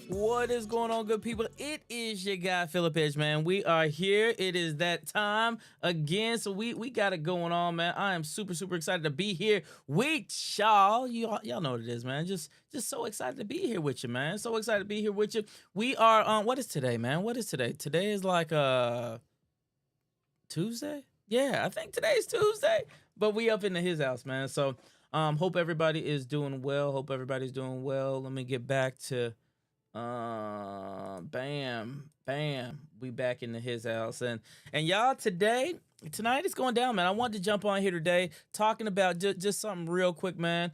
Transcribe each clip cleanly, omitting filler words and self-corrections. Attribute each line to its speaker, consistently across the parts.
Speaker 1: What is going on, good people? It is your guy Philip Edge, man. We are here. It is that time again, so we got it going on, man. I am super excited to be here with y'all. Y'all know what it is, man. Just so excited to be here with you, man. So excited to be here with you. We are what is today, man? What is today? Today is like Tuesday. Yeah, I think today's Tuesday, but we up into his house, man. So hope everybody is doing well. Hope everybody's doing well. Let me get back to bam, we back into his house. And y'all, tonight is going down, man. I wanted to jump on here today talking about just something real quick, man.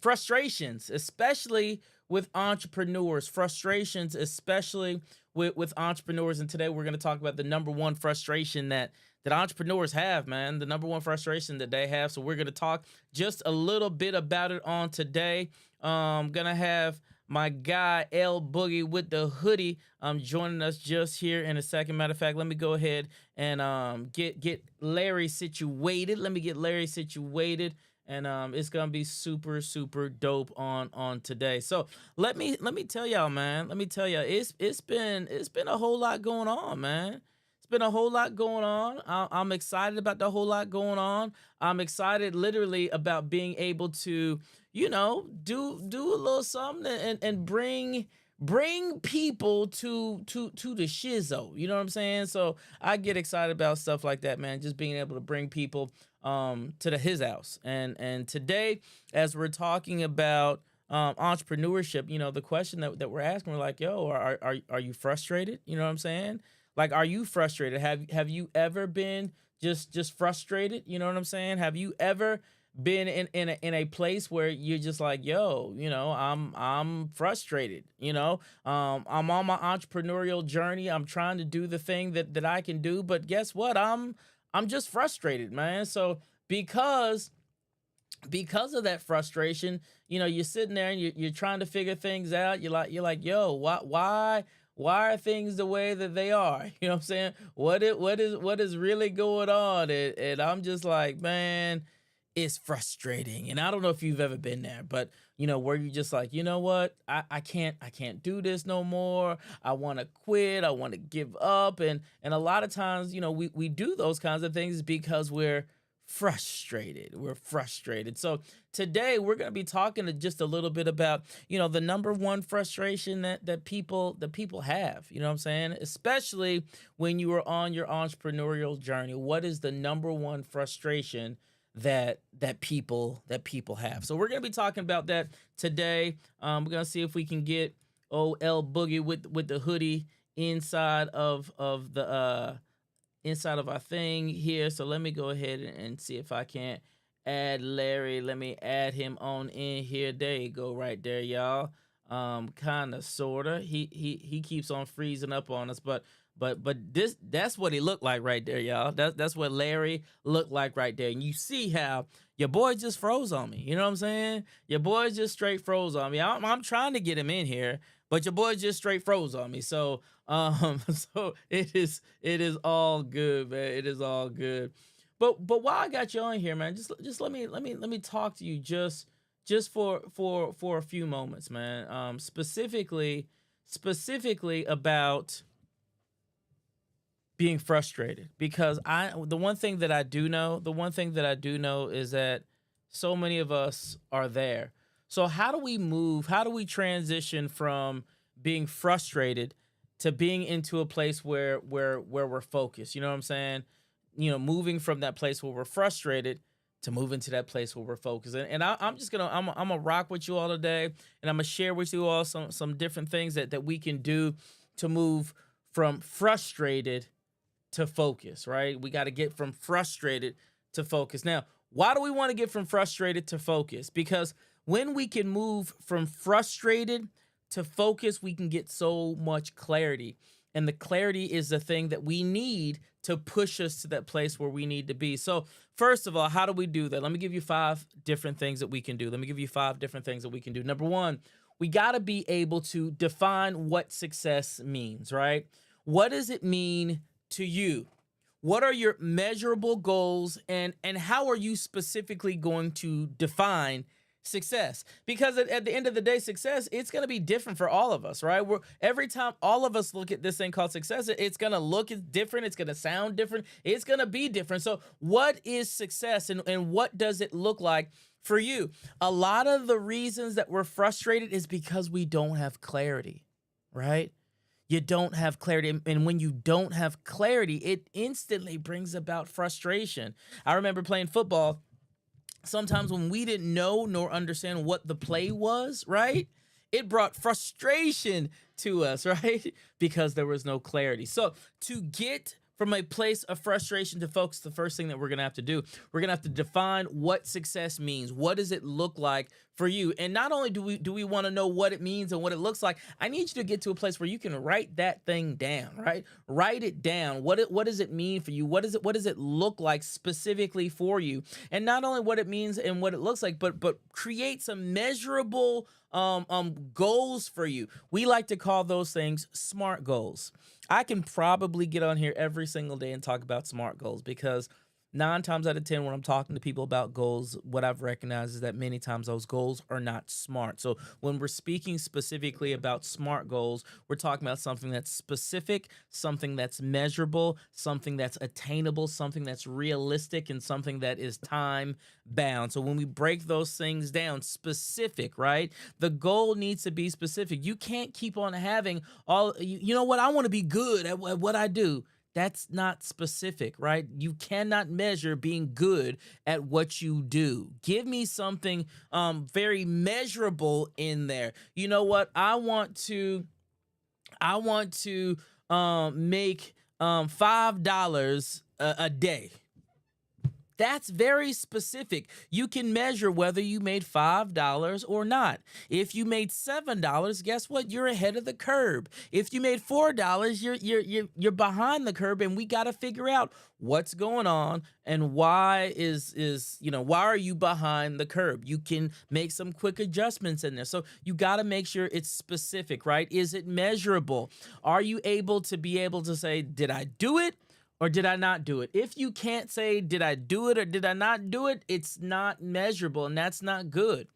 Speaker 1: Frustrations, especially with entrepreneurs. Frustrations, especially with entrepreneurs. And today we're going to talk about the number one frustration that entrepreneurs have, man. The number one frustration that they have. So we're going to talk just a little bit about it on today. Gonna have my guy L Boogie with the hoodie joining us just here in a second. Matter of fact, let me go ahead and get Larry situated. Let me get Larry situated, and it's gonna be super dope on today. So let me tell y'all, man. Let me tell y'all, it's been a whole lot going on, man. It's been a whole lot going on. I'm excited about the whole lot going on. I'm excited literally about being able to, do a little something and bring people to the shizzo. You know what I'm saying? So I get excited about stuff like that, man. Just being able to bring people to his house. And today, as we're talking about entrepreneurship, the question that we're asking, we're like, yo, are you frustrated? You know what I'm saying? Like, are you frustrated? Have you ever been just frustrated? You know what I'm saying? Have you ever been in a place where you're just like, yo, I'm frustrated. I'm on my entrepreneurial journey. I'm trying to do the thing that I can do, but guess what? I'm just frustrated, man. So because because of that frustration, you're sitting there and you're trying to figure things out. You're like, yo, why are things the way that they are? You know what I'm saying? What is really going on? And I'm just like, man, it's frustrating. And I don't know if you've ever been there, but where you just like, you know what? I can't do this no more. I want to quit. I want to give up. And a lot of times, we do those kinds of things because we're frustrated. We're frustrated. So today we're going to be talking to just a little bit about, the number one frustration that people have, you know what I'm saying? Especially when you are on your entrepreneurial journey. What is the number one frustration that people have? So we're going to be talking about that today. We're going to see if we can get OL Boogie with the hoodie inside of our thing here. So let me go ahead and see if I can't add Larry. Let me add him on in here. There you go, right there, y'all. Kind of, sorta. He keeps on freezing up on us, but that's what he looked like right there, y'all. That's what Larry looked like right there. And you see how your boy just froze on me. You know what I'm saying? Your boy just straight froze on me. I'm trying to get him in here, but your boy just straight froze on me. So so it is all good, man. It is all good. But while I got you on here, man, just let me talk to you just for a few moments, man. Specifically about being frustrated, because the one thing that I do know is that so many of us are there. So how do we transition from being frustrated to being into a place where we're focused? You know what I'm saying? Moving from that place where we're frustrated to move into that place where we're focused. And I'm gonna rock with you all today, and I'm gonna share with you all some different things that we can do to move from frustrated to focus, right? We got to get from frustrated to focus. Now, why do we want to get from frustrated to focus? Because when we can move from frustrated to focus, we can get so much clarity. And the clarity is the thing that we need to push us to that place where we need to be. So, first of all, how do we do that? Let me give you 5 different things that we can do. Number one, we got to be able to define what success means, right? What does it mean to you? What are your measurable goals, and how are you specifically going to define success? Because at the end of the day, success, it's going to be different for all of us, right? Every time all of us look at this thing called success, it's going to look different, it's going to sound different, it's going to be different. So what is success, and what does it look like for you? A lot of the reasons that we're frustrated is because we don't have clarity, right? You don't have clarity. And when you don't have clarity, it instantly brings about frustration. I remember playing football. Sometimes when we didn't know nor understand what the play was, right? It brought frustration to us, right? Because there was no clarity. So to get from a place of frustration to focus, the first thing that we're going to have to do, we're going to have to define what success means. What does it look like for you? And not only do we want to know what it means and what it looks like, I need you to get to a place where you can write that thing down, right? Write it down. What does it mean for you? What does it look like specifically for you? And not only what it means and what it looks like, but create some measurable goals for you. We like to call those things SMART goals. I can probably get on here every single day and talk about SMART goals, because 9 times out of 10, when I'm talking to people about goals, what I've recognized is that many times those goals are not smart. So when we're speaking specifically about SMART goals, we're talking about something that's specific, something that's measurable, something that's attainable, something that's realistic, and something that is time bound. So when we break those things down, specific, right? The goal needs to be specific. You can't keep on having you know what? I want to be good at what I do. That's not specific, right? You cannot measure being good at what you do. Give me something very measurable in there. You know what? I want to make $5 a day. That's very specific. You can measure whether you made $5 or not. If you made $7, guess what? You're ahead of the curve. If you made $4, you're behind the curve, and we got to figure out what's going on and why why are you behind the curve. You can make some quick adjustments in there. So you got to make sure it's specific, right? Is it measurable? Are you able to say, did I do it or did I not do it? If you can't say, did I do it or did I not do it, it's not measurable, and that's not good.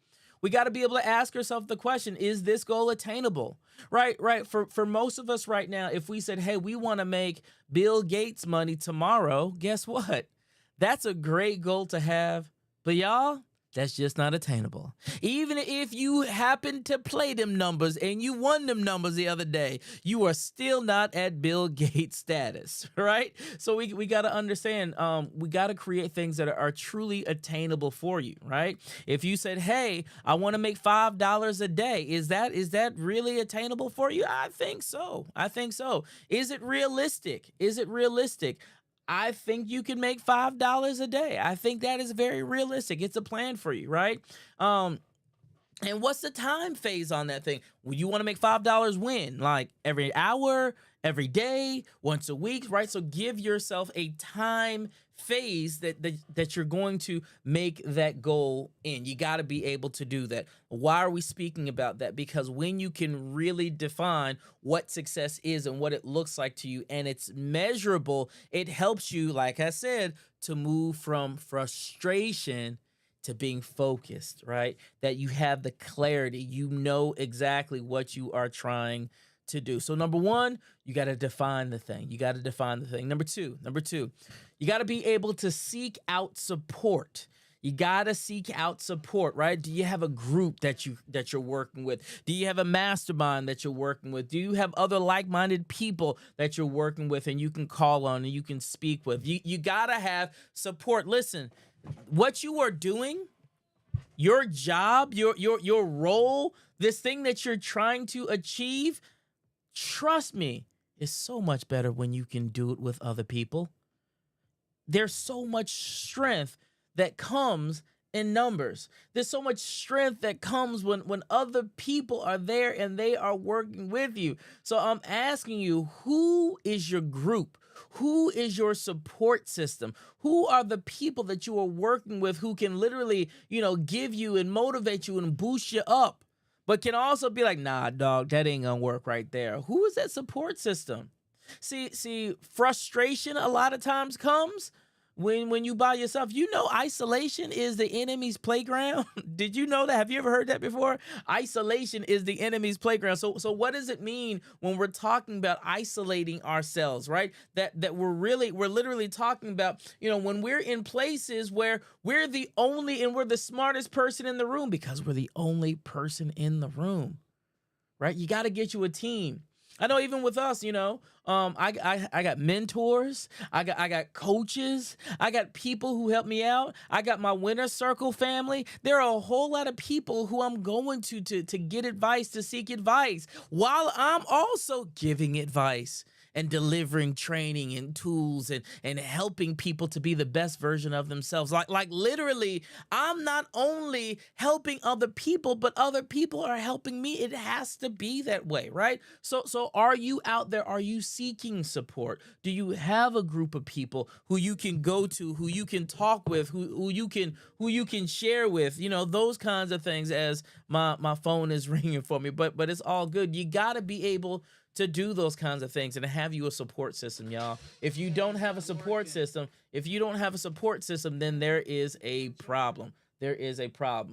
Speaker 1: We got to be able to ask ourselves the question, is this goal attainable? Right. For most of us right now, if we said, hey, we want to make Bill Gates money tomorrow, guess what? That's a great goal to have. But y'all, that's just not attainable. Even if you happen to play them numbers and you won them numbers the other day, you are still not at Bill Gates status, right? So we got to understand, we got to create things that are truly attainable for you, right? If you said, hey, I want to make $5 a day, is that really attainable for you? I think so. Is it realistic? I think you can make $5 a day. I think that is very realistic. It's a plan for you, right? And what's the time phase on that thing? Well, you want to make $5 when? Like every hour, every day, once a week, right? So give yourself a time phase that you're going to make that goal in. You got to be able to do that. Why are we speaking about that? Because when you can really define what success is and what it looks like to you, and it's measurable, it helps you, like I said, to move from frustration to being focused, right? That you have the clarity, you know exactly what you are trying to do. So number one, you got to define the thing. Number two, you got to be able to seek out support. Right? Do you have a group that you're working with? Do you have a mastermind that you're working with? Do you have other like-minded people that you're working with and you can call on and you can speak with? You got to have support. Listen, what you are doing, your job, your role, this thing that you're trying to achieve, trust me, is so much better when you can do it with other people. There's so much strength that comes in numbers. There's so much strength that comes when other people are there and they are working with you. So I'm asking you, who is your group? Who is your support system? Who are the people that you are working with who can literally, give you and motivate you and boost you up, but can also be like, nah, dog, that ain't gonna work right there. Who is that support system? See, frustration a lot of times comes when you by yourself. Isolation is the enemy's playground. Did you know that? Have you ever heard that before? Isolation is the enemy's playground. So what does it mean when we're talking about isolating ourselves, right? That we're literally talking about, when we're in places where we're the only and we're the smartest person in the room because we're the only person in the room, right? You got to get you a team. I know even with us, I got mentors, I got coaches, I got people who help me out. I got my Winner Circle family. There are a whole lot of people who I'm going to get advice, to seek advice, while I'm also giving advice and delivering training and tools and helping people to be the best version of themselves. Like literally, I'm not only helping other people, but other people are helping me. It has to be that way, right? So are you out there? Are you seeking support? Do you have a group of people who you can go to, who you can talk with, who you can share with, those kinds of things, as my phone is ringing for me, but it's all good. You got to be able to do those kinds of things and have you a support system, y'all. If you don't have a support system, then there is a problem.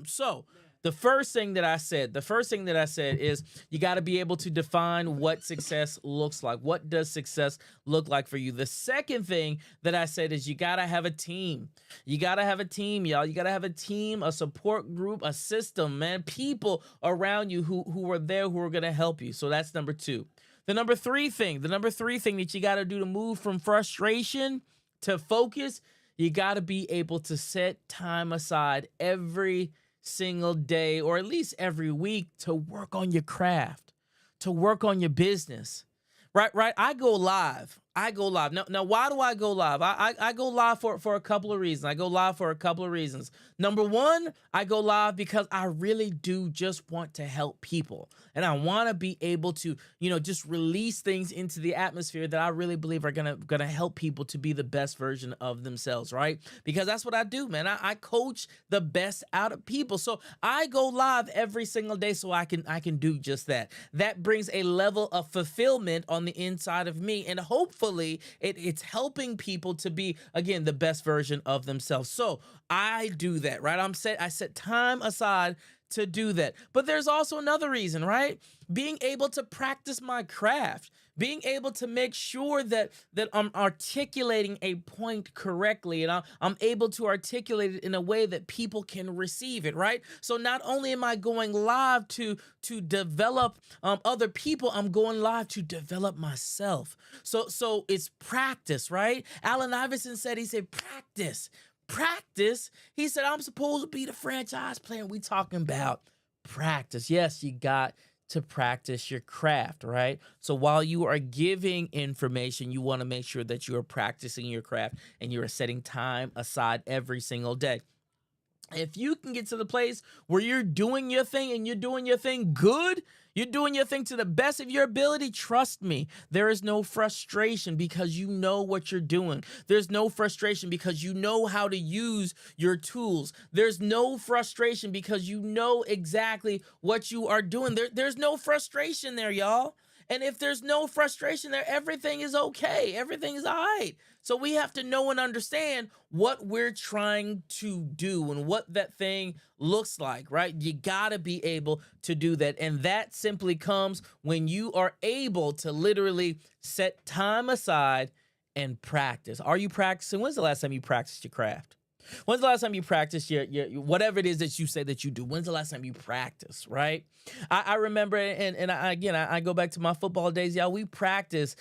Speaker 1: So the first thing that I said is you got to be able to define what success looks like. What does success look like for you? The second thing that I said is you got to have a team. You got to have a team, y'all. You got to have a team, a support group, a system, man, people around you who are there, who are going to help you. So that's number two. The number three thing that you got to do to move from frustration to focus, you got to be able to set time aside every single day, or at least every week, to work on your craft, to work on your business. Right. I go live I go live. Now, why do I go live? I go live for a couple of reasons. I go live for a couple of reasons. Number one, I go live because I really do just want to help people. And I want to be able to, just release things into the atmosphere that I really believe are gonna help people to be the best version of themselves, right? Because that's what I do, man. I coach the best out of people. So I go live every single day so I can do just that. That brings a level of fulfillment on the inside of me, and hopefully it's helping people to be, again, the best version of themselves. So I do that, right? I set time aside to do that. But there's also another reason, right? Being able to practice my craft, being able to make sure that I'm articulating a point correctly, and I'm able to articulate it in a way that people can receive it, right? So not only am I going live to develop other people, I'm going live to develop myself. So it's practice, right? Allen Iverson said, he said, practice. He said, I'm supposed to be the franchise player. We talking about practice. Yes, you got to practice your craft, right? So while you are giving information, you want to make sure that you are practicing your craft and you are setting time aside every single day. If you can get to the place where you're doing your thing and you're doing your thing good, you're doing your thing to the best of your ability, trust me, there is no frustration because you know what you're doing. There's no frustration because you know how to use your tools. There's no frustration because you know exactly what you are doing. There's no frustration there, y'all. And if there's no frustration there, everything is okay. Everything is all right. So we have to know and understand what we're trying to do and what that thing looks like, right? You got to be able to do that. And that simply comes when you are able to literally set time aside and practice. Are you practicing? When's the last time you practiced your craft? When's the last time you practiced your whatever it is that you say that you do? When's the last time you practice, right? I remember, and I go back to my football days, y'all. We practice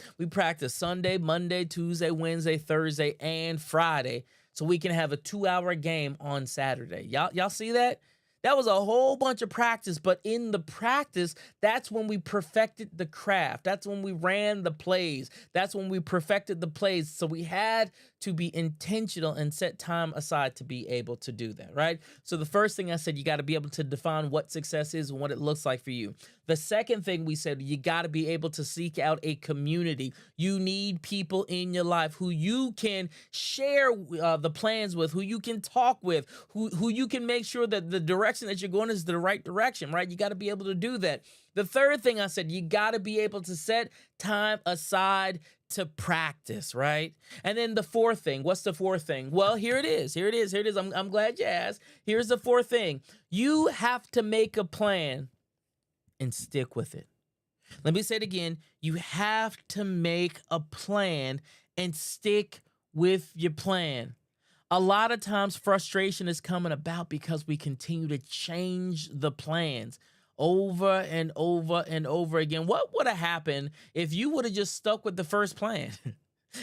Speaker 1: Sunday, Monday, Tuesday, Wednesday, Thursday, and Friday, so we can have a 2-hour game on Saturday. Y'all see that? That was a whole bunch of practice, but in the practice, that's when we perfected the craft. That's when we ran the plays. That's when we perfected the plays. So we had to be intentional and set time aside to be able to do that, right? So the first thing I said, you got to be able to define what success is and what it looks like for you. The second thing we said, you got to be able to seek out a community. You need people in your life who you can share the plans with, who you can talk with, who you can make sure that the direction that you're going is the right direction, right? You got to be able to do that. The third thing I said, you got to be able to set time aside to practice, right? And then the fourth thing, what's the fourth thing? Well, here it is. I'm glad you asked. Here's the fourth thing. You have to make a plan and stick with it. Let me say it again. You have to make a plan and stick with your plan. A lot of times frustration is coming about because we continue to change the plans over and over and over again. What would have happened if you would have just stuck with the first plan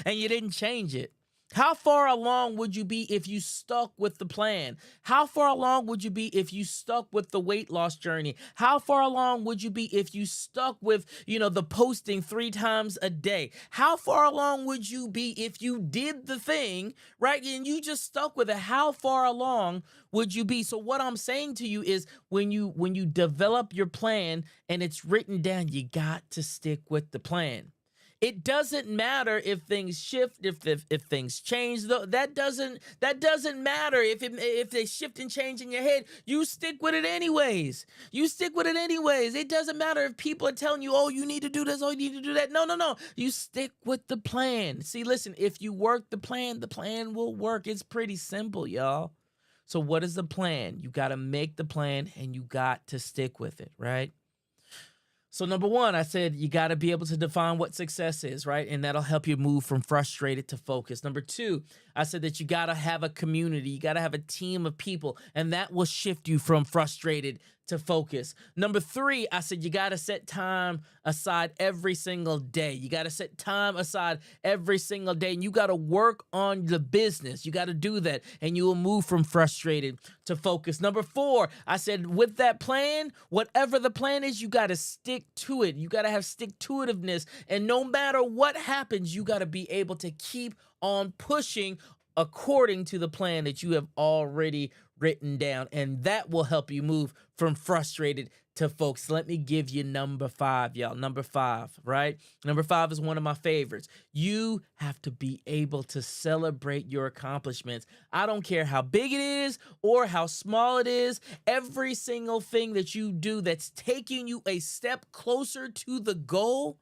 Speaker 1: and you didn't change it? How far along would you be if you stuck with the plan? How far along would you be if you stuck with the weight loss journey? How far along would you be if you stuck with, the posting 3 times a day? How far along would you be if you did the thing, right? And you just stuck with it. How far along would you be? So what I'm saying to you is when you develop your plan and it's written down, you got to stick with the plan. It doesn't matter if things shift, if things change. Though that doesn't matter if they shift and change in your head. You stick with it anyways. It doesn't matter if people are telling you, "Oh, you need to do this. Oh, you need to do that." No. You stick with the plan. See, listen. If you work the plan will work. It's pretty simple, y'all. So, what is the plan? You got to make the plan and you got to stick with it, right? So number one, I said you got to be able to define what success is, right? And that'll help you move from frustrated to focused. Number two, I said that you got to have a community. You got to have a team of people, and that will shift you from frustrated to focus. Number 3, I said you got to set time aside every single day. You got to set time aside every single day, and you got to work on the business. You got to do that, and you will move from frustrated to focus. Number 4, I said with that plan, whatever the plan is, you got to stick to it. You got to have stick-to-itiveness, and no matter what happens, you got to be able to keep on pushing according to the plan that you have already written down, and that will help you move from frustrated to focus. Let me give you number 5, y'all. Number 5, right? Number 5 is one of my favorites. You have to be able to celebrate your accomplishments. I don't care how big it is or how small it is. Every single thing that you do that's taking you a step closer to the goal,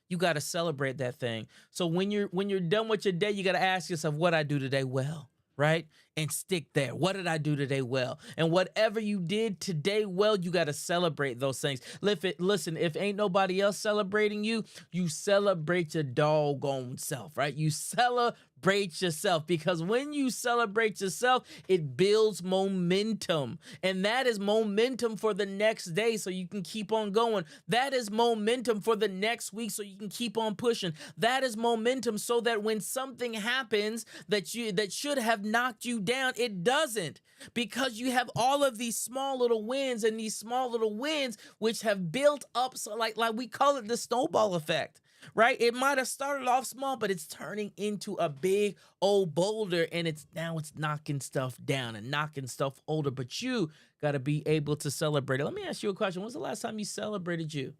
Speaker 1: you got to celebrate that thing. So when you're done with your day, you got to ask yourself, what I do today well, right? And stick there. What did I do today well? And whatever you did today well, you got to celebrate those things. Listen, if ain't nobody else celebrating you, you celebrate your doggone self, right? You celebrate yourself, because when you celebrate yourself, it builds momentum, and that is momentum for the next day so you can keep on going. That is momentum for the next week so you can keep on pushing. That is momentum so that when something happens that should have knocked you down, it doesn't, because you have all of these small little wins, and these small little wins which have built up. So like we call it the snowball effect, right? It might have started off small, but it's turning into a big old boulder, and it's knocking stuff down and knocking stuff older. But you got to be able to celebrate it. Let me ask you a question. When's the last time you celebrated you?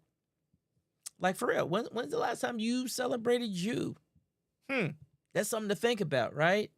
Speaker 1: Like, for real, when's the last time you celebrated you? That's something to think about, right?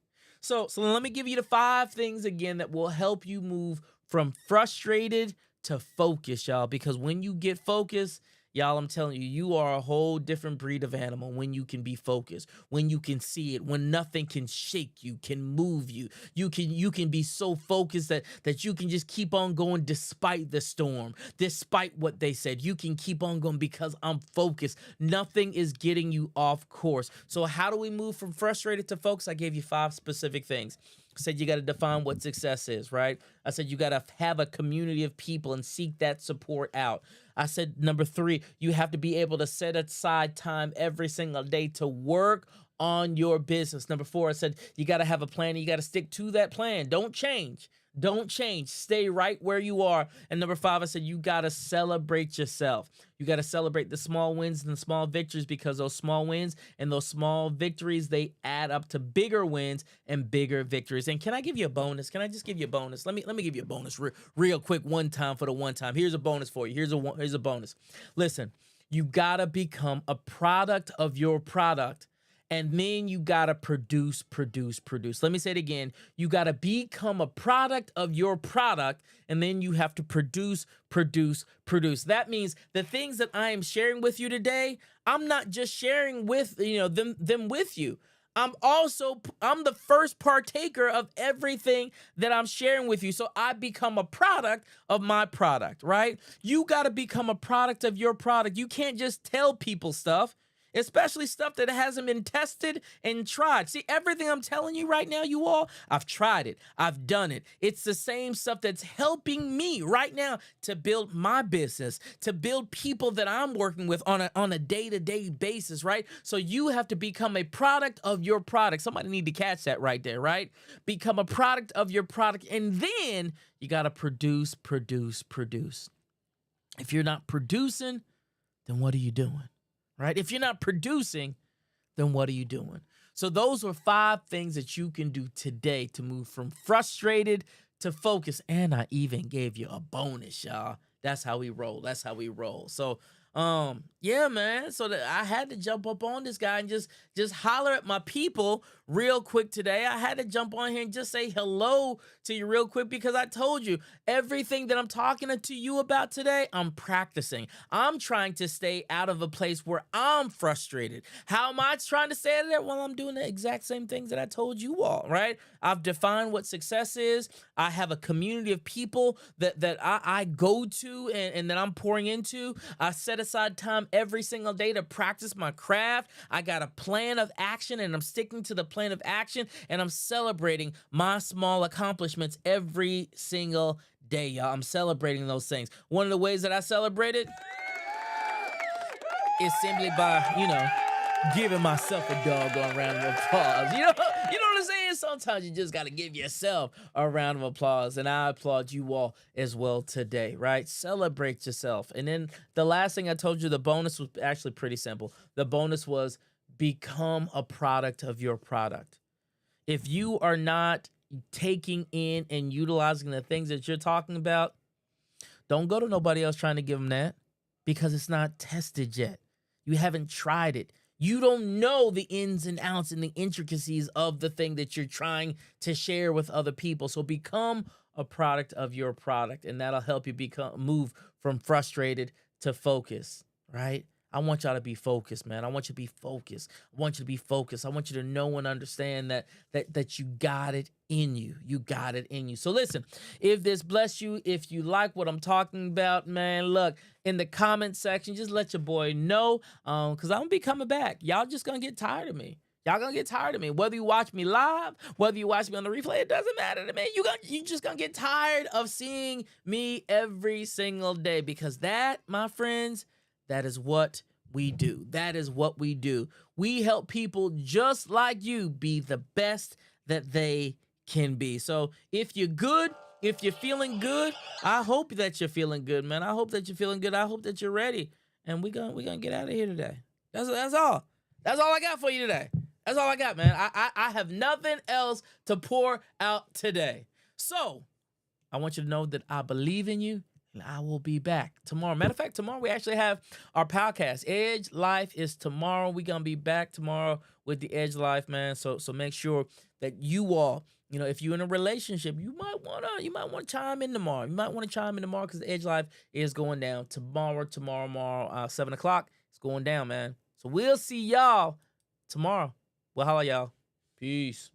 Speaker 1: So let me give you the 5 things again that will help you move from frustrated to focus, y'all. Because when you get focused, y'all, I'm telling you, you are a whole different breed of animal when you can be focused, when you can see it, when nothing can shake you, can move you. You can be so focused that you can just keep on going despite the storm, despite what they said. You can keep on going because I'm focused. Nothing is getting you off course. So how do we move from frustrated to focused? I gave you 5 specific things. I said you got to define what success is, right? I said you got to have a community of people and seek that support out. I said number 3, you have to be able to set aside time every single day to work on your business. Number 4, I said you got to have a plan, and you got to stick to that plan. Don't change. Don't change. Stay right where you are. And number 5, I said you got to celebrate yourself. You got to celebrate the small wins and the small victories, because those small wins and those small victories, they add up to bigger wins and bigger victories. And can I give you a bonus? Can I just give you a bonus? Let me give you a bonus real quick, one time for the one time. Here's a bonus for you. Here's a bonus. Listen, you got to become a product of your product. And then you got to produce. Let me say it again. You got to become a product of your product, and then you have to produce. That means the things that I am sharing with you today, I'm not just sharing with, them with you. I'm the first partaker of everything that I'm sharing with you. So I become a product of my product, right? You got to become a product of your product. You can't just tell people stuff, especially stuff that hasn't been tested and tried. See, everything I'm telling you right now, you all, I've tried it. I've done it. It's the same stuff that's helping me right now to build my business, to build people that I'm working with on a day-to-day basis, right? So you have to become a product of your product. Somebody need to catch that right there, right? Become a product of your product, and then you got to produce. If you're not producing, then what are you doing? Right? If you're not producing, then what are you doing? So those were 5 things that you can do today to move from frustrated to focus. And I even gave you a bonus, y'all. That's how we roll. So, yeah, man. So I had to jump up on this guy and just holler at my people real quick today. I had to jump on here and just say hello to you real quick, because I told you everything that I'm talking to you about today, I'm practicing. I'm trying to stay out of a place where I'm frustrated. How am I trying to stay out of there? Well, I'm doing the exact same things that I told you all, right? I've defined what success is. I have a community of people that I go to and that I'm pouring into. I set aside time every single day to practice my craft. I got a plan of action and I'm sticking to the plan of action and I'm celebrating my small accomplishments every single day, y'all. I'm celebrating those things. One of the ways that I celebrate it is simply by, giving myself a doggone round of applause. You know what I'm saying? Sometimes you just got to give yourself a round of applause. And I applaud you all as well today, right? Celebrate yourself. And then the last thing I told you, the bonus was actually pretty simple. The bonus was become a product of your product. If you are not taking in and utilizing the things that you're talking about, don't go to nobody else trying to give them that because it's not tested yet. You haven't tried it. You don't know the ins and outs and the intricacies of the thing that you're trying to share with other people. So become a product of your product, and that'll help you move from frustrated to focus, right? I want y'all to be focused, man. I want you to be focused. I want you to be focused. I want you to know and understand that you got it in you. You got it in you. So listen, if this blessed you, if you like what I'm talking about, man, look, in the comment section, just let your boy know, because I'm going to be coming back. Y'all just going to get tired of me. Y'all gonna get tired of me. Whether you watch me live, whether you watch me on the replay, it doesn't matter to me. You just gonna get tired of seeing me every single day, because that, my friends, that is what we do. That is what we do. We help people just like you be the best that they can be. So if you're good, if you're feeling good, I hope that you're feeling good, man. I hope that you're feeling good. I hope that you're ready. And we're gonna get out of here today. That's all. That's all I got for you today. That's all I got, man. I have nothing else to pour out today. So I want you to know that I believe in you, and I will be back tomorrow. Matter of fact, tomorrow we actually have our podcast. Edge Life is tomorrow. We're gonna be back tomorrow with the Edge Life, man. So make sure that you all, if you're in a relationship, you might wanna chime in tomorrow. You might want to chime in tomorrow, because the Edge Life is going down tomorrow, 7:00. It's going down, man. So we'll see y'all tomorrow. Well, holla, y'all. Peace.